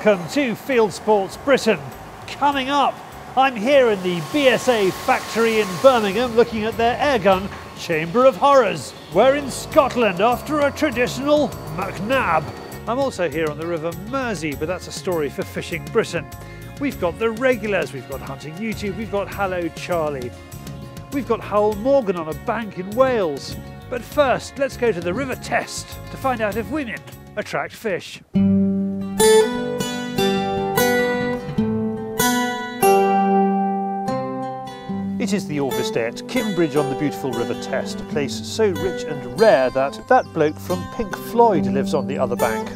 Welcome to Fieldsports Britain. Coming up, I'm here in the BSA Factory in Birmingham looking at their airgun Chamber of Horrors. We're in Scotland after a traditional McNab. I'm also here on the River Mersey, but that's a story for Fishing Britain. We've got the regulars, we've got Hunting YouTube, we've got Hallo Charlie. We've got Hywel Morgan on a bank in Wales. But first, let's go to the River Taff to find out if women attract fish. It is the August day at Kimbridge on the beautiful River Taff, a place so rich and rare that that bloke from Pink Floyd lives on the other bank.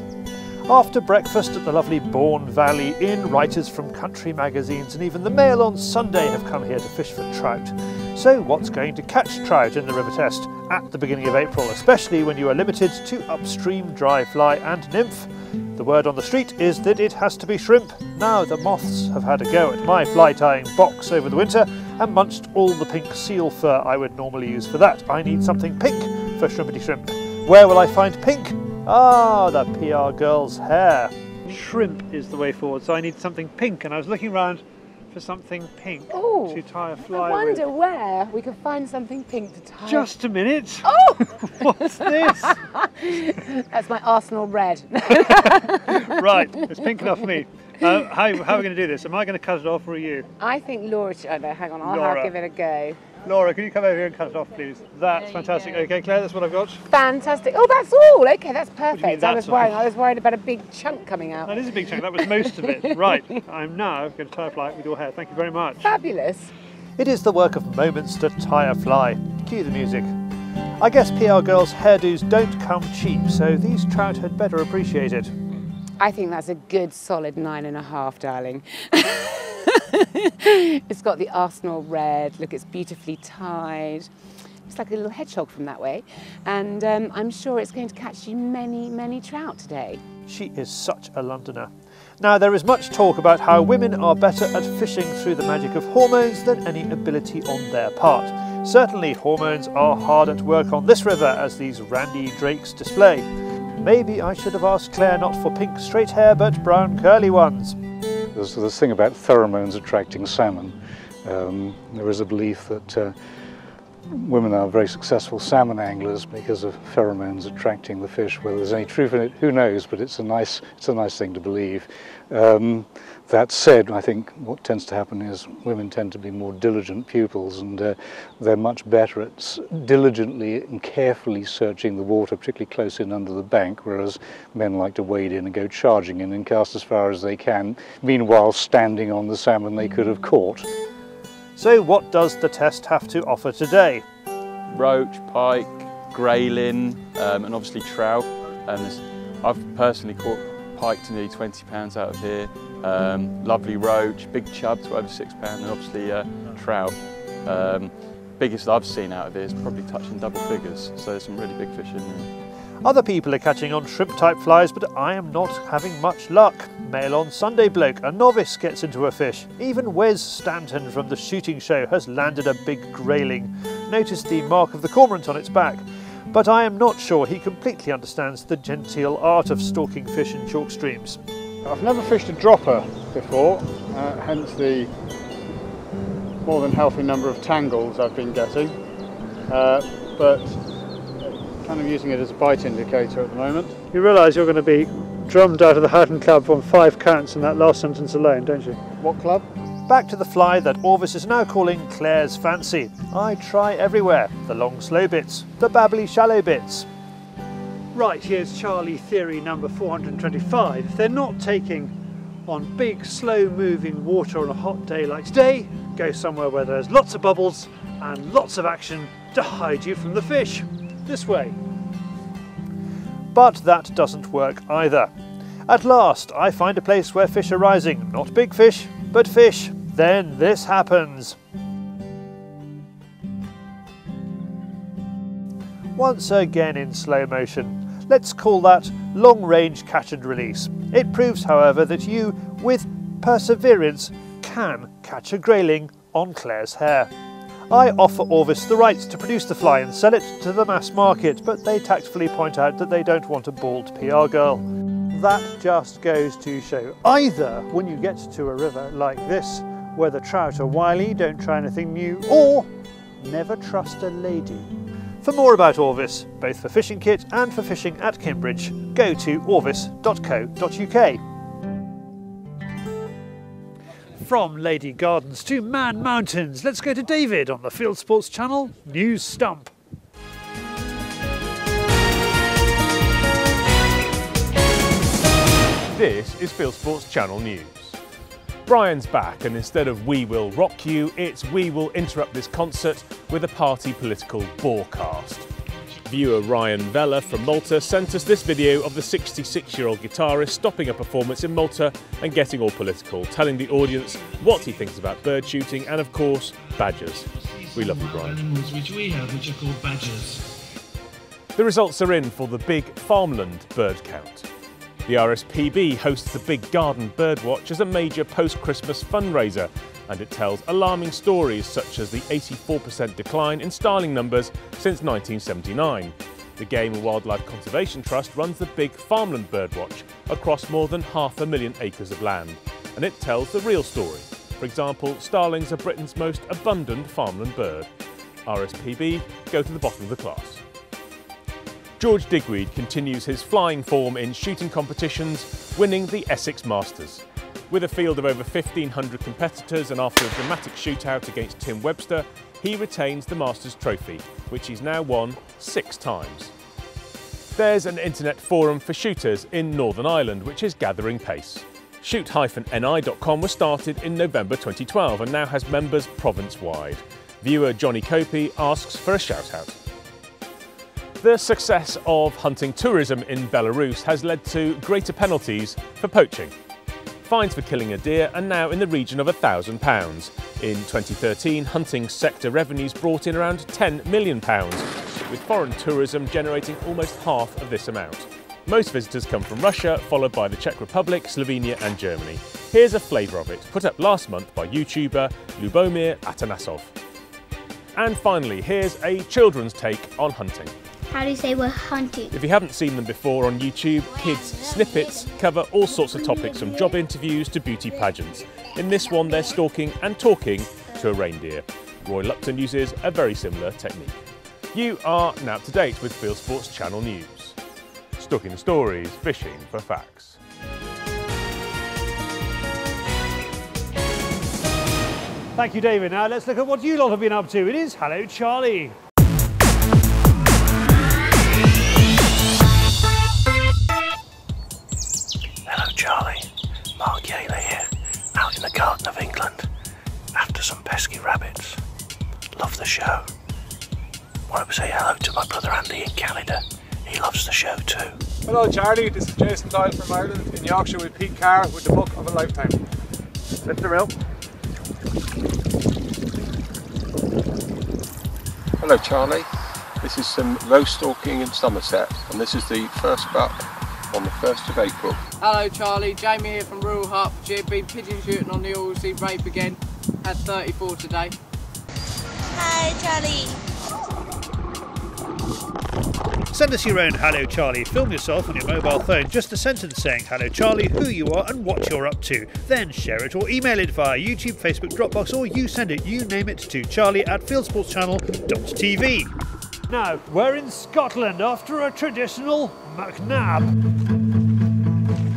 After breakfast at the lovely Bourne Valley Inn, writers from country magazines and even the Mail on Sunday have come here to fish for trout. So what's going to catch trout in the River Taff at the beginning of April, especially when you are limited to upstream dry fly and nymph? The word on the street is that it has to be shrimp. Now the moths have had a go at my fly tying box over the winter and munched all the pink seal fur I would normally use for that. I need something pink for shrimpity shrimp. Where will I find pink? Ah, the PR girl's hair. Shrimp is the way forward, so I need something pink, and I was looking around for something pink to tie a fly with. I wonder where we could find something pink to tie. Just a minute. Oh! What's this? That's my Arsenal red. Right, it's pink enough for me. How are we going to do this? Am I going to cut it off or are you? I think Laura should. Oh no, hang on, Laura. I'll give it a go. Laura, can you come over here and cut it off, please? That's fantastic. Okay, Claire, that's what I've got. Fantastic. Oh, that's all. Okay, that's perfect. that's I was worried about a big chunk coming out. That is a big chunk. That was most of it. Right, I'm now going to tie a fly with your hair. Thank you very much. Fabulous. It is the work of moments to tie a fly. Cue the music. I guess PR girls' hairdos don't come cheap, so these trout had better appreciate it. I think that's a good solid 9.5, darling. It's got the Arsenal red. Look, it's beautifully tied. It's like a little hedgehog from that way. And I'm sure it's going to catch you many, many trout today. She is such a Londoner. Now, there is much talk about how women are better at fishing through the magic of hormones than any ability on their part. Certainly, hormones are hard at work on this river, as these randy drakes display. Maybe I should have asked Claire not for pink straight hair, but brown curly ones. There's this thing about pheromones attracting salmon. There is a belief that women are very successful salmon anglers because of pheromones attracting the fish. Whether there's any truth in it, who knows? But it's a nice thing to believe. That said, I think what tends to happen is women tend to be more diligent pupils, and they're much better at diligently and carefully searching the water, particularly close in under the bank, whereas men like to wade in and go charging in and cast as far as they can, meanwhile standing on the salmon they could have caught. So what does the test have to offer today? Roach, pike, grayling, and obviously trout. I've personally caught pike to nearly 20 pounds out of here. Lovely roach, big chub to over 6 pounds, and obviously trout. Biggest I've seen out of here is probably touching double figures, so there's some really big fish in there. Other people are catching on shrimp type flies, but I am not having much luck. Mail on Sunday bloke, a novice, gets into a fish. Even Wes Stanton from the shooting show has landed a big grayling. Notice the mark of the cormorant on its back. But I am not sure he completely understands the genteel art of stalking fish in chalk streams. I've never fished a dropper before, hence the more than healthy number of tangles I've been getting, but kind of using it as a bite indicator at the moment. You realise you're going to be drummed out of the Houghton Club on 5 counts in that last sentence alone, don't you? What club? Back to the fly that Orvis is now calling Claire's fancy. I try everywhere. The long slow bits, the babbly shallow bits. Right, here's Charlie theory number 425. If they're not taking on big, slow-moving water on a hot day like today, go somewhere where there's lots of bubbles and lots of action to hide you from the fish. This way. But that doesn't work either. At last, I find a place where fish are rising. Not big fish, but fish. Then this happens. Once again in slow motion. Let's call that long-range catch and release. It proves, however, that you, with perseverance, can catch a grayling on Claire's hair. I offer Orvis the rights to produce the fly and sell it to the mass market, but they tactfully point out that they don't want a bald PR girl. that just goes to show, either when you get to a river like this, where the trout are wily, don't try anything new, or never trust a lady. For more about Orvis, both for fishing kit and for fishing at Kimbridge, go to orvis.co.uk. From Lady Gardens to Man Mountains, let's go to David on the Fieldsports channel, News Stump. This is Fieldsports Channel News. Brian's back, and instead of We Will Rock You, it's We Will Interrupt This Concert with a party political broadcast. Viewer Ryan Vella from Malta sent us this video of the 66-year-old guitarist stopping a performance in Malta and getting all political, telling the audience what he thinks about bird shooting and, of course, badgers. We love you, Brian. Animals which we have, which are called badgers. The results are in for the big farmland bird count. The RSPB hosts the Big Garden Birdwatch as a major post-Christmas fundraiser, and it tells alarming stories such as the 84% decline in starling numbers since 1979. The Game and Wildlife Conservation Trust runs the Big Farmland Birdwatch across more than 500,000 acres of land, and it tells the real story. For example, starlings are Britain's most abundant farmland bird. RSPB go to the bottom of the class. George Digweed continues his flying form in shooting competitions, winning the Essex Masters. With a field of over 1,500 competitors and after a dramatic shootout against Tim Webster, he retains the Masters trophy, which he's now won 6 times. There's an internet forum for shooters in Northern Ireland which is gathering pace. Shoot-ni.com was started in November 2012 and now has members province-wide. Viewer Johnny Copey asks for a shout-out. The success of hunting tourism in Belarus has led to greater penalties for poaching. Fines for killing a deer are now in the region of £1,000. In 2013, hunting sector revenues brought in around £10 million, with foreign tourism generating almost half of this amount. Most visitors come from Russia, followed by the Czech Republic, Slovenia and Germany. Here's a flavour of it, put up last month by YouTuber Lubomir Atanasov. And finally, here's a children's take on hunting. How do you say we're hunting? If you haven't seen them before on YouTube, kids' snippets cover all sorts of topics from job interviews to beauty pageants. In this one, they're stalking and talking to a reindeer. Roy Lupton uses a very similar technique. You are now up to date with Fieldsports Channel News. Stalking the stories, fishing for facts. Thank you, David. Now let's look at what you lot have been up to. It is Hallo Charlie. Hello Charlie, Mark Yaler here, out in the garden of England, after some pesky rabbits. Love the show. Want to say hello to my brother Andy in Canada, he loves the show too. Hello Charlie, this is Jason Doyle from Ireland, in Yorkshire with Pete Carr with the book of a lifetime. Lift the reel. Hello Charlie, this is some roast stalking in Somerset, and this is the first buck on the 1st of April. Hello Charlie, Jamie here from Rural Hup. Been pigeon shooting on the Aussie rape again. Had 34 today. Hi Charlie. Send us your own Hallo Charlie. Film yourself on your mobile phone, just a sentence saying Hallo Charlie, who you are and what you're up to. Then share it or email it via YouTube, Facebook, Dropbox, or you send it, you name it, to charlie@fieldsportschannel.tv. Now, we're in Scotland after a traditional McNab.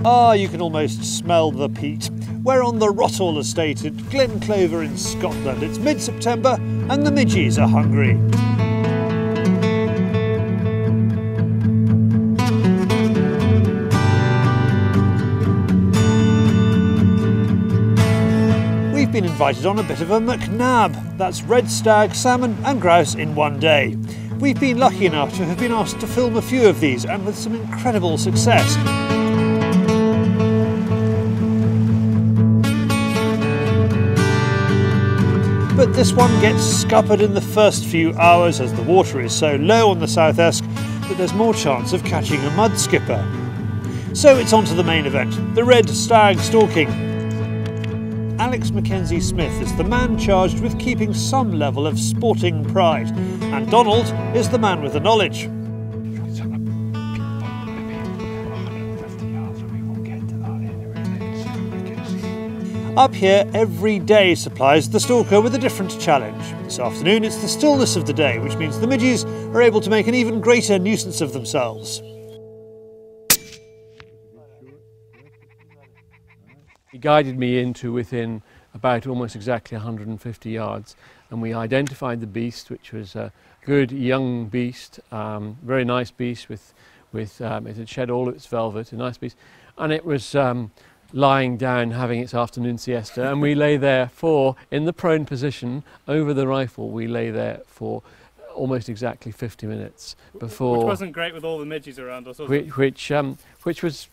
Ah, you can almost smell the peat. We're on the Rottal Estate at Glen Clover in Scotland. It's mid-September and the midges are hungry. We've been invited on a bit of a McNab. That's red stag, salmon and grouse in one day. We've been lucky enough to have been asked to film a few of these, and with some incredible success. But this one gets scuppered in the first few hours as the water is so low on the South Esk that there's more chance of catching a mud skipper. So it's on to the main event, the red stag stalking. Alex Mackenzie Smith is the man charged with keeping some level of sporting pride, and Donald is the man with the knowledge. Up here, every day supplies the stalker with a different challenge. This afternoon it's the stillness of the day, which means the midges are able to make an even greater nuisance of themselves. He guided me into within about almost exactly 150 yards, and we identified the beast, which was a good young beast, very nice beast with it had shed all its velvet, a nice beast, and it was lying down having its afternoon siesta, and we lay there in the prone position over the rifle, we lay there for almost exactly 50 minutes before. Which wasn't great with all the midges around us, was it? Which was,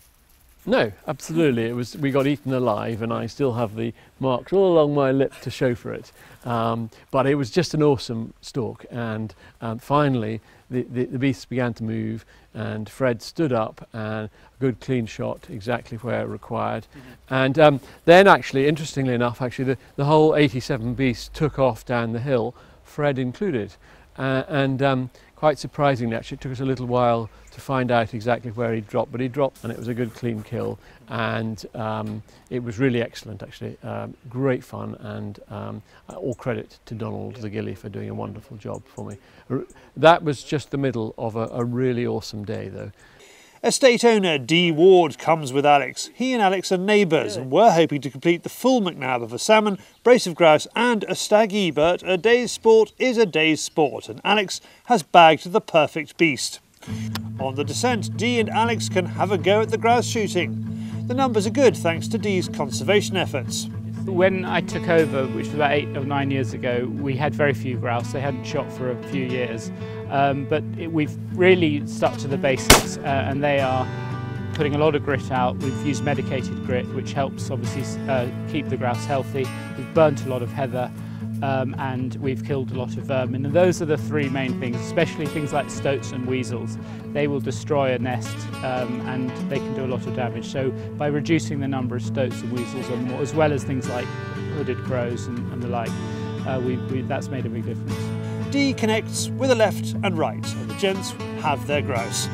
no, absolutely, it was. We got eaten alive, and I still have the marks all along my lip to show for it. But it was just an awesome stalk, and finally the beasts began to move, and Fred stood up, and a good clean shot exactly where required. And then actually, interestingly enough, actually the whole 87 beasts took off down the hill, Fred included. Quite surprisingly, actually, it took us a little while to find out exactly where he dropped, but he dropped, and it was a good clean kill, and it was really excellent, actually. Great fun, and all credit to Donald the Gilly for doing a wonderful job for me. That was just the middle of a really awesome day, though. Estate owner Dee Ward comes with Alex. He and Alex are neighbours, and we're hoping to complete the full McNab of a salmon, brace of grouse and a staggy, but a day's sport is a day's sport, and Alex has bagged the perfect beast. On the descent, Dee and Alex can have a go at the grouse shooting. The numbers are good thanks to Dee's conservation efforts. When I took over, which was about 8 or 9 years ago, we had very few grouse. They hadn't shot for a few years. We've really stuck to the basics, and they are putting a lot of grit out. We've used medicated grit, which helps obviously keep the grouse healthy. We've burnt a lot of heather, and we've killed a lot of vermin. And those are the three main things, especially things like stoats and weasels. They will destroy a nest, and they can do a lot of damage. So by reducing the number of stoats and weasels, as well as things like hooded crows and the like, that's made a big difference. Dee connects with a left and right, and the gents have their grouse.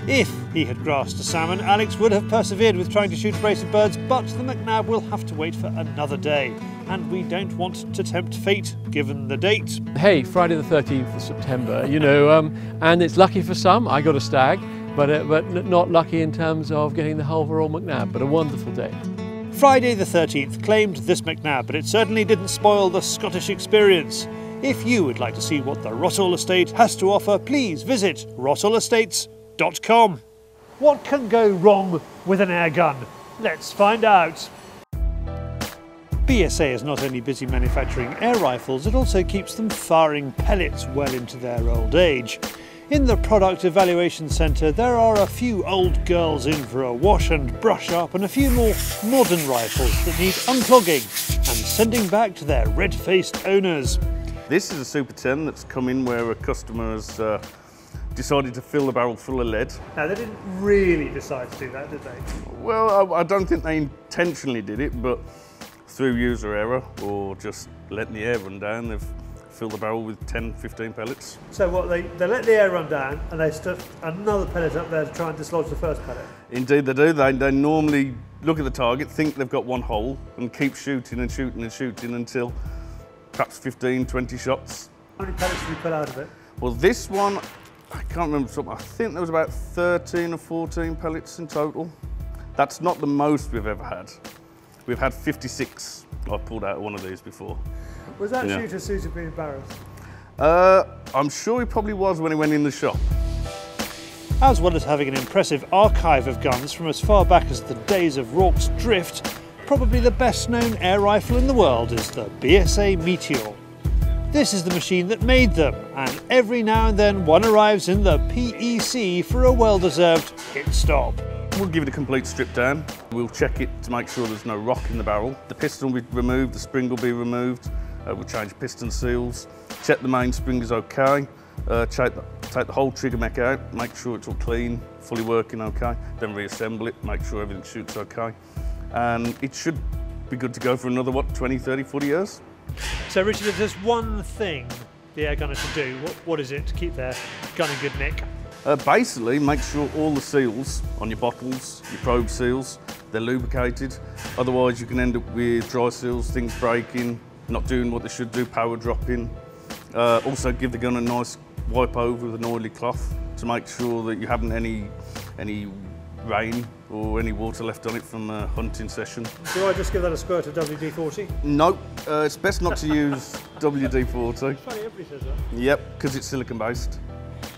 If he had grassed a salmon, Alex would have persevered with trying to shoot a brace of birds, but the McNab will have to wait for another day, and we don't want to tempt fate, given the date. Hey, Friday the 13th of September, you know, and it's lucky for some. I got a stag, but not lucky in terms of getting the overall McNab, but a wonderful day. Friday the 13th claimed this McNab, but it certainly didn't spoil the Scottish experience. If you would like to see what the Rottal Estate has to offer, please visit rottalestates.com. What can go wrong with an air gun? Let's find out. BSA is not only busy manufacturing air rifles, it also keeps them firing pellets well into their old age. In the Product Evaluation Centre there are a few old girls in for a wash and brush up, and a few more modern rifles that need unclogging and sending back to their red-faced owners. This is a Super 10 that's come in where a customer has decided to fill the barrel full of lead. Now, they didn't really decide to do that, did they? Well, I don't think they intentionally did it, but through user error or just letting the air run down, they've filled the barrel with 10, 15 pellets. So what, they let the air run down and they stuff another pellet up there to try and dislodge the first pellet? Indeed they do. They normally look at the target, think they've got one hole, and keep shooting and shooting and shooting until perhaps 15, 20 shots. How many pellets did you pull out of it? Well, this one, I can't remember something. I think there was about 13 or 14 pellets in total. That's not the most we've ever had. We've had 56. I've pulled out one of these before. Was that shooter suitably embarrassed? I'm sure he probably was when he went in the shop. As well as having an impressive archive of guns from as far back as the days of Rorke's Drift, probably the best known air rifle in the world is the BSA Meteor. This is the machine that made them, and every now and then one arrives in the PEC for a well-deserved pit stop. We'll give it a complete strip down. We'll check it to make sure there's no rock in the barrel. The piston will be removed, the spring will be removed. We'll change piston seals, check the main spring is okay, take the whole trigger mech out, make sure it's all clean, fully working okay, then reassemble it, make sure everything shoots okay. And it should be good to go for another, 20, 30, 40 years. So Richard, if there's one thing the air gunner should do, what is it to keep their gun in good nick? Basically, make sure all the seals on your bottles, your probe seals, they're lubricated. Otherwise you can end up with dry seals, things breaking, not doing what they should do, power dropping. Also give the gun a nice wipe over with an oily cloth to make sure that you haven't any rain or any water left on it from a hunting session. Do I just give that a squirt of WD-40? No, it's best not to use WD-40. Funny, everybody says that. Yep, because it's silicone based.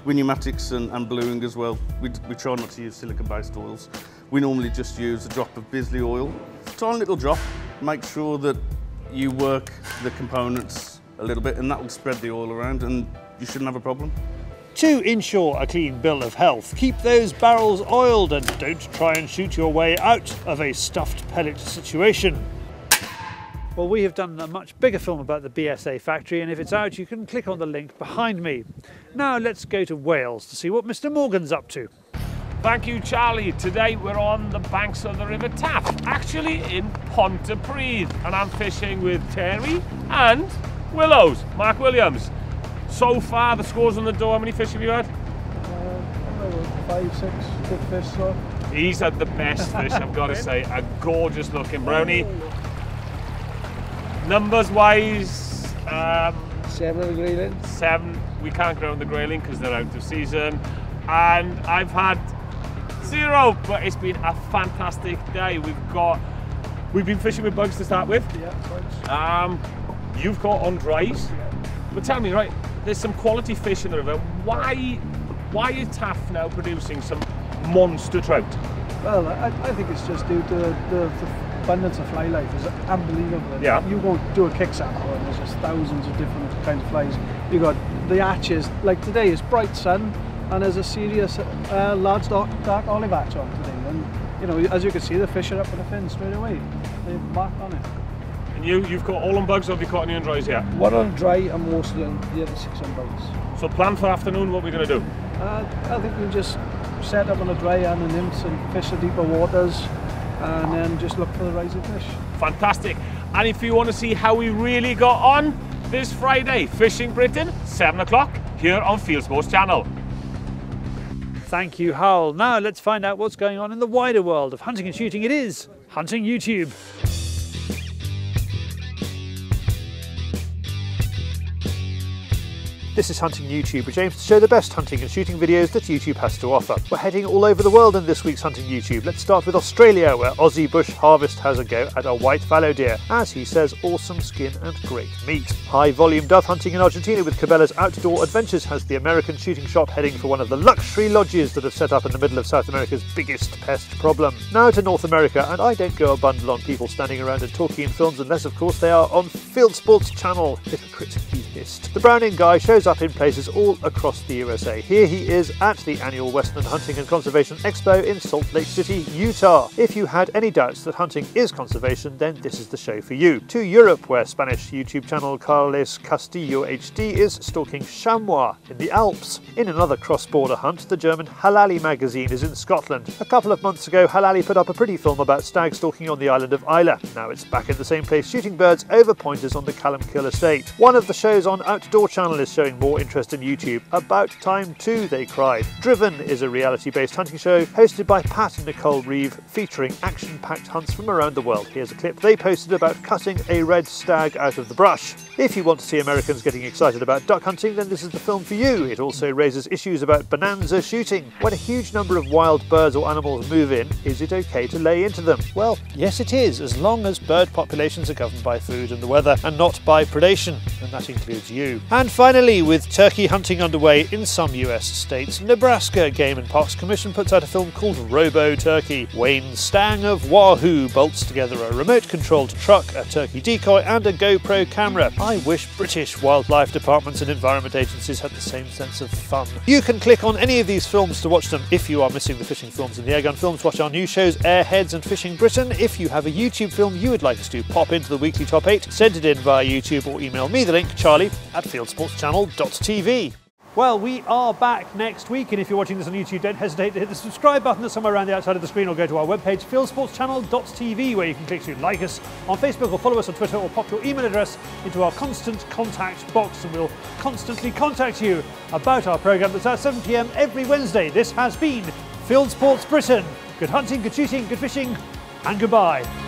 With pneumatics and bluing as well, we try not to use silicone based oils. We normally just use a drop of Bisley oil, tiny little drop. Make sure that you work the components a little bit and that will spread the oil around and you shouldn't have a problem. To ensure a clean bill of health, keep those barrels oiled and don't try and shoot your way out of a stuffed pellet situation. Well, we have done a much bigger film about the BSA Factory, and if it's out you can click on the link behind me. Now let's go to Wales to see what Mr. Morgan's up to. Thank you, Charlie. Today we're on the banks of the River Taff, actually in Pontypridd, and I'm fishing with Terry and Willows, Mark Williams. So far, the scores on the door, how many fish have you had? 5, 6 good fish. So. He's had the best fish, I've got to say. A gorgeous looking brownie. Numbers wise, 7 of the grayling. 7. We can't ground the grayling because they're out of season. And I've had 0, but it's been a fantastic day. We've been fishing with bugs to start with. Yeah, bugs. You've caught on dries. But tell me, right, there's some quality fish in the river. Why is Taff now producing some monster trout? Well, I think it's just due to the abundance of fly life is unbelievable. Yeah. You go do a kick sample and there's just thousands of different kinds of flies. You got the hatches, like today is bright sun and there's a serious large dark olive hatch on today. And you know, as you can see, the fish are up with the fin straight away. They've marked on it. And you've caught all on bugs, or have you caught any on dries yet? One on dry and mostly on the other 6 on bugs. So plan for afternoon, what are we going to do? I think we'll just set up on a dry and an nymphs and fish the deeper waters and then just look for the rising fish. Fantastic. And if you want to see how we really got on this Friday, Fishing Britain, 7 o'clock here on Fieldsports channel. Thank you, Hywel. Now let's find out what's going on in the wider world of hunting and shooting. It is Hunting YouTube. This is Hunting YouTube, which aims to show the best hunting and shooting videos that YouTube has to offer. We're heading all over the world in this week's Hunting YouTube. Let's start with Australia, where Aussie Bush Harvest has a go at a white fallow deer. As he says, awesome skin and great meat. High volume dove hunting in Argentina with Cabela's Outdoor Adventures has the American shooting shop heading for one of the luxury lodges that have set up in the middle of South America's biggest pest problem. Now to North America, and I don't go a bundle on people standing around and talking in films unless of course they are on Fieldsports channel. Hypocrite, he hissed. The Browning guy shows up in places all across the USA. Here he is at the annual Western Hunting and Conservation Expo in Salt Lake City, Utah. If you had any doubts that hunting is conservation, then this is the show for you. To Europe, where Spanish YouTube channel Carles Castillo HD is stalking chamois in the Alps. In another cross-border hunt, the German Halali magazine is in Scotland. A couple of months ago, Halali put up a pretty film about stag stalking on the island of Islay. Now it's back in the same place shooting birds over pointers on the Callumkill estate. One of the shows on Outdoor Channel is showing more interest in YouTube. About time too, they cried. Driven is a reality-based hunting show hosted by Pat and Nicole Reeve, featuring action-packed hunts from around the world. Here's a clip they posted about cutting a red stag out of the brush. If you want to see Americans getting excited about duck hunting, then this is the film for you. It also raises issues about bonanza shooting. When a huge number of wild birds or animals move in, is it okay to lay into them? Well, yes it is, as long as bird populations are governed by food and the weather and not by predation, and that includes you. And finally, with turkey hunting underway in some US states, Nebraska Game and Parks Commission puts out a film called Robo Turkey. Wayne Stang of Wahoo bolts together a remote-controlled truck, a turkey decoy and a GoPro camera. I wish British wildlife departments and environment agencies had the same sense of fun. You can click on any of these films to watch them. If you are missing the fishing films and the airgun films, watch our new shows Airheads and Fishing Britain. If you have a YouTube film you would like us to pop into the weekly top 8, send it in via YouTube or email me the link, charlie@fieldsportschannel.tv. Well, we are back next week, and if you're watching this on YouTube, don't hesitate to hit the subscribe button that's somewhere around the outside of the screen, or go to our webpage, fieldsportschannel.tv, where you can click to like us on Facebook or follow us on Twitter, or pop your email address into our constant contact box, and we'll constantly contact you about our programme that's at 7 PM every Wednesday. This has been Fieldsports Britain. Good hunting, good shooting, good fishing, and goodbye.